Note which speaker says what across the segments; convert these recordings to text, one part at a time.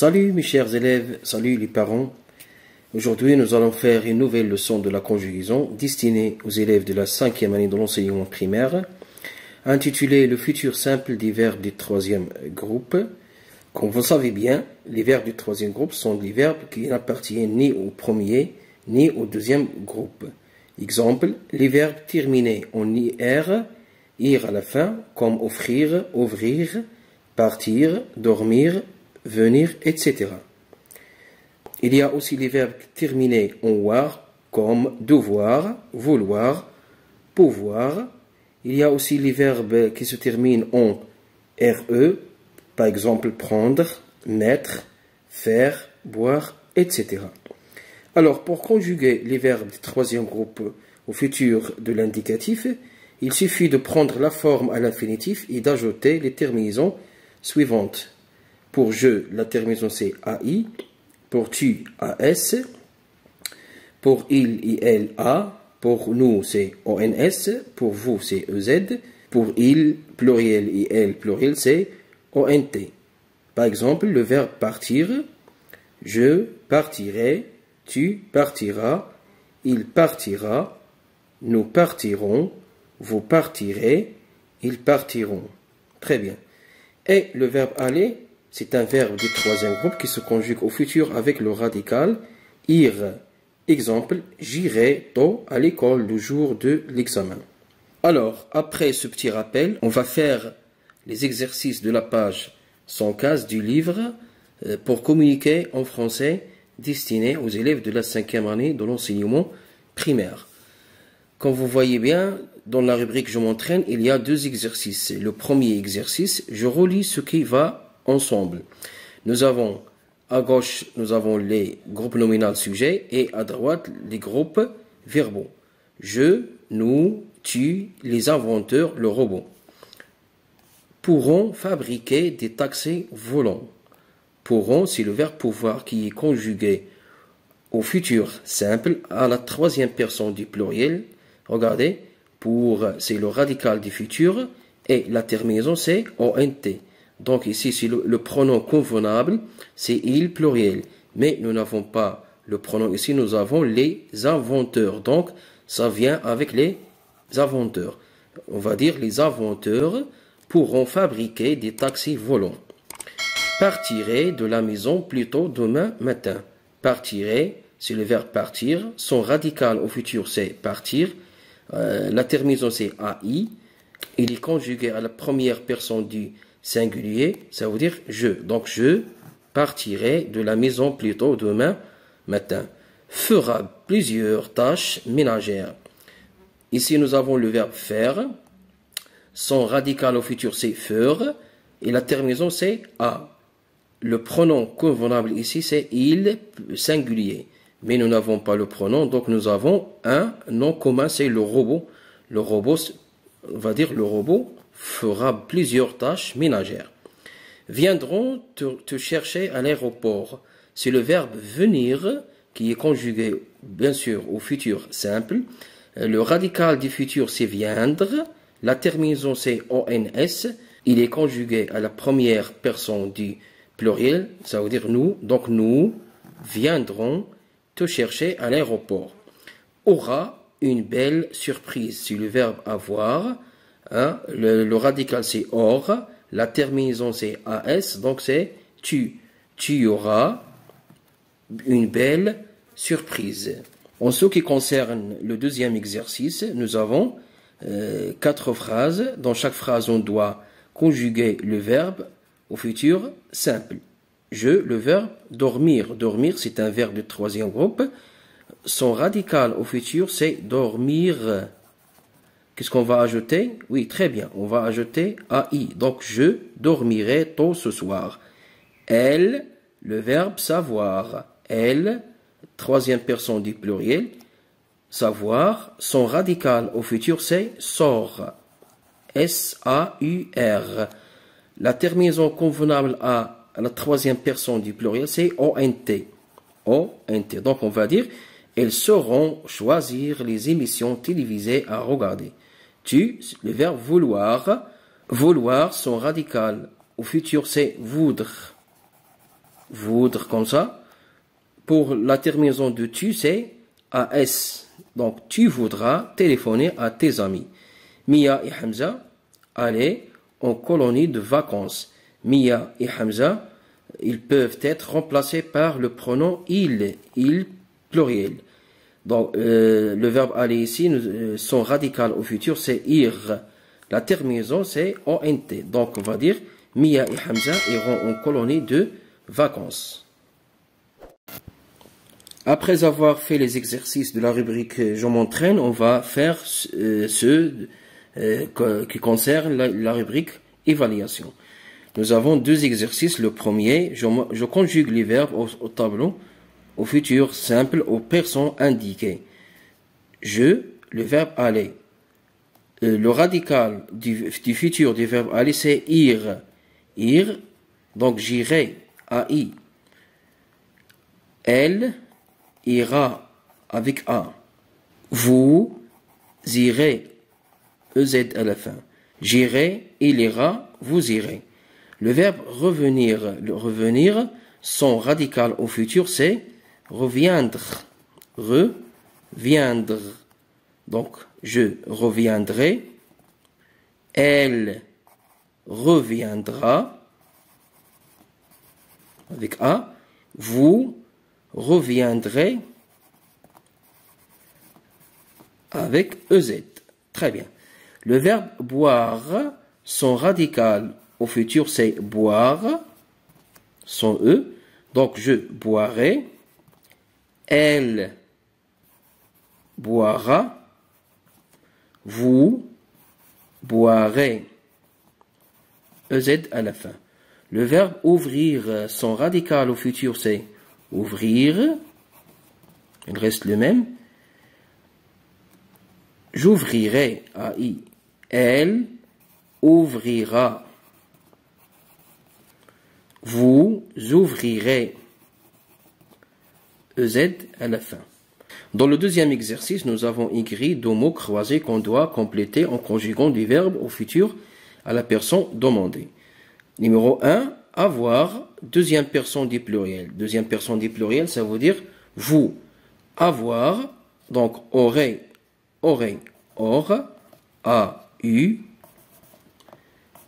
Speaker 1: Salut mes chers élèves, salut les parents. Aujourd'hui nous allons faire une nouvelle leçon de la conjugaison destinée aux élèves de la 5e année de l'enseignement primaire, intitulée Le futur simple des verbes du 3e groupe. Comme vous savez bien, les verbes du 3e groupe sont des verbes qui n'appartiennent ni au premier ni au 2e groupe. Exemple, les verbes terminés en IR, ir à la fin, comme offrir, ouvrir, partir, dormir, venir, etc. Il y a aussi les verbes terminés en war, comme devoir, vouloir, pouvoir. Il y a aussi les verbes qui se terminent en RE, par exemple prendre, mettre, faire, boire, etc. Alors, pour conjuguer les verbes du 3e groupe au futur de l'indicatif, il suffit de prendre la forme à l'infinitif et d'ajouter les terminaisons suivantes. Pour je, la terminaison c'est AI. Pour tu, AS. Pour il et elle, A. Pour nous, c'est ONS. Pour vous, c'est EZ. Pour il, pluriel, et elle, pluriel, c'est ONT. Par exemple, le verbe partir. Je partirai. Tu partiras. Il partira. Nous partirons. Vous partirez. Ils partiront. Très bien. Et le verbe aller, c'est un verbe du 3e groupe qui se conjugue au futur avec le radical ir. Exemple, j'irai tôt à l'école le jour de l'examen. Alors, après ce petit rappel, on va faire les exercices de la page 115 du livre pour communiquer en français destiné aux élèves de la 5e année de l'enseignement primaire. Comme vous voyez bien, dans la rubrique « Je m'entraîne », il y a deux exercices. Le premier exercice, je relis ce qui va ensemble. Nous avons, à gauche, nous avons les groupes nominaux sujets et à droite, les groupes verbaux. Je, nous, tu, les inventeurs, le robot. Pourront fabriquer des taxis volants. Pourront, c'est le verbe pouvoir qui est conjugué au futur simple à la 3e personne du pluriel. Regardez, pour, c'est le radical du futur et la terminaison c'est ONT. Donc ici, c'est le pronom convenable, c'est il pluriel. Mais nous n'avons pas le pronom ici, nous avons les inventeurs. Donc, ça vient avec les inventeurs. On va dire les inventeurs pourront fabriquer des taxis volants. Partirai de la maison plus tôt demain matin. Partirai, c'est le verbe partir. Son radical au futur, c'est partir. La terminaison, c'est AI. Il est conjugué à la première personne du singulier, ça veut dire je. Donc je partirai de la maison plus tôt demain matin. Fera plusieurs tâches ménagères. Ici nous avons le verbe faire. Son radical au futur c'est faire. Et la terminaison c'est a. Le pronom convenable ici c'est il singulier. Mais nous n'avons pas le pronom, donc nous avons un nom commun, c'est le robot. Le robot, on va dire le robot fera plusieurs tâches ménagères. Viendront te chercher à l'aéroport. C'est le verbe venir qui est conjugué, bien sûr, au futur simple. Le radical du futur, c'est viendre. La terminaison, c'est ONS. Il est conjugué à la première personne du pluriel, ça veut dire nous. Donc nous viendrons te chercher à l'aéroport. Aura une belle surprise. C'est le verbe avoir. Hein, le radical c'est or, la terminaison c'est as, donc c'est tu. Tu auras une belle surprise. En ce qui concerne le deuxième exercice, nous avons 4 phrases. Dans chaque phrase, on doit conjuguer le verbe au futur simple. Je, le verbe dormir. Dormir, c'est un verbe du 3e groupe. Son radical au futur, c'est dormir. Qu'est-ce qu'on va ajouter? Oui, très bien. On va ajouter AI. Donc, je dormirai tôt ce soir. Elle, le verbe savoir. Elle, 3e personne du pluriel. Savoir. Son radical au futur, c'est sort. S-A-U-R. La terminaison convenable à la 3e personne du pluriel, c'est ONT. ONT. Donc, on va dire, elles sauront choisir les émissions télévisées à regarder. Tu, le verbe vouloir. Vouloir, son radical au futur, c'est voudre. voudre comme ça. Pour la terminaison de tu, c'est AS. Donc, tu voudras téléphoner à tes amis. Mia et Hamza allaient en colonie de vacances. Mia et Hamza, ils peuvent être remplacés par le pronom il pluriel. Donc, le verbe aller ici, son radical au futur, c'est ir. La terminaison, c'est ONT. Donc, on va dire Mia et Hamza iront en colonie de vacances. Après avoir fait les exercices de la rubrique Je m'entraîne, on va faire ceux qui concernent la rubrique Évaluation. Nous avons deux exercices. Le premier, je conjugue les verbes au tableau, au futur simple, aux personnes indiquées. Le verbe aller. Le radical du futur du verbe aller, c'est ir. Ir, donc j'irai, AI. Elle ira, avec A. Vous irez, EZ à la fin. J'irai, il ira, vous irez. Le verbe revenir, son radical au futur, c'est reviendre. Reviendre. Donc, je reviendrai. Elle reviendra. Avec A. Vous reviendrez. Avec EZ. Très bien. Le verbe boire, son radical au futur, c'est boire, son E. Donc, je boirai. Elle boira. Vous boirez. EZ à la fin. Le verbe ouvrir, son radical au futur, c'est ouvrir. Il reste le même. J'ouvrirai, AI. Elle ouvrira. Vous ouvrirez. EZ à la fin. Dans le deuxième exercice, nous avons écrit deux mots croisés qu'on doit compléter en conjuguant des verbes au futur à la personne demandée. Numéro 1, avoir, deuxième personne du pluriel. Deuxième personne du pluriel, ça veut dire vous. Avoir, donc aurait, or, A-U,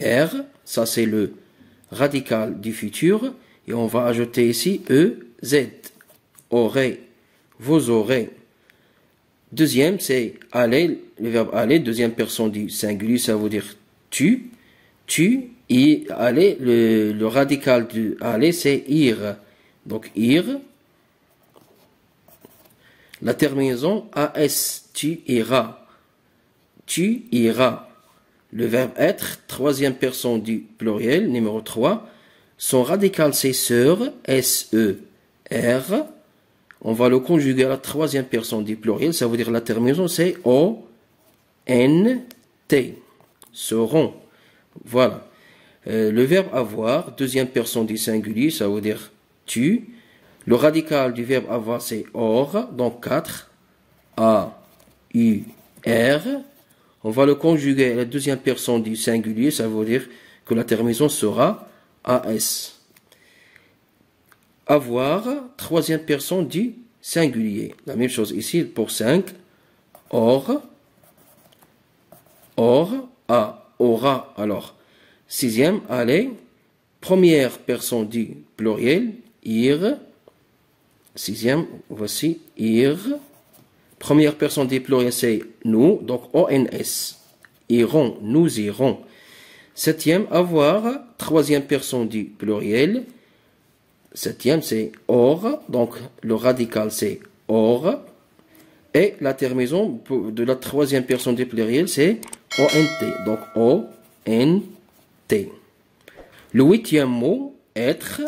Speaker 1: R, ça c'est le radical du futur, et on va ajouter ici E-Z, aurait, vous aurez. Deuxième, c'est aller, le verbe aller, deuxième personne du singulier, ça veut dire tu, et aller, le radical du aller, c'est ir. Donc ir, la terminaison as, tu iras. Tu iras. Le verbe être, troisième personne du pluriel, numéro 3. Son radical, c'est sœur, S-E-R. On va le conjuguer à la troisième personne du pluriel, ça veut dire la terminaison, c'est O-N-T. Seront. Voilà. Le verbe avoir, deuxième personne du singulier, ça veut dire tu. Le radical du verbe avoir, c'est or, donc 4. A-U-R. On va le conjuguer à la deuxième personne du singulier, ça veut dire que la terminaison sera AS. Avoir, troisième personne du singulier. La même chose ici pour 5. Or, A, aura, alors. Sixième, aller, première personne du pluriel, ir. Sixième, voici, ir. Première personne du pluriel, c'est nous, donc ONS. Irons, nous irons. Septième, avoir, troisième personne du pluriel. Septième, c'est or, donc le radical, c'est or. Et la terminaison de la troisième personne du pluriel, c'est ONT, donc O-N-T. Le huitième mot, être,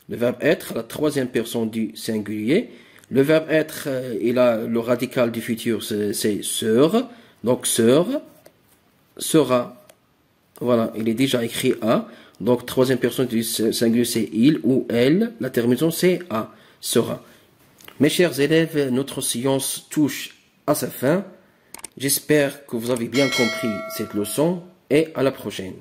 Speaker 1: le verbe être, la troisième personne du singulier. Le verbe être, il a le radical du futur, c'est sœur, donc sœur, sera. Voilà, il est déjà écrit A. Donc, troisième personne du singulier, c'est il ou elle. La terminaison, c'est A, sera. Mes chers élèves, notre séance touche à sa fin. J'espère que vous avez bien compris cette leçon et à la prochaine.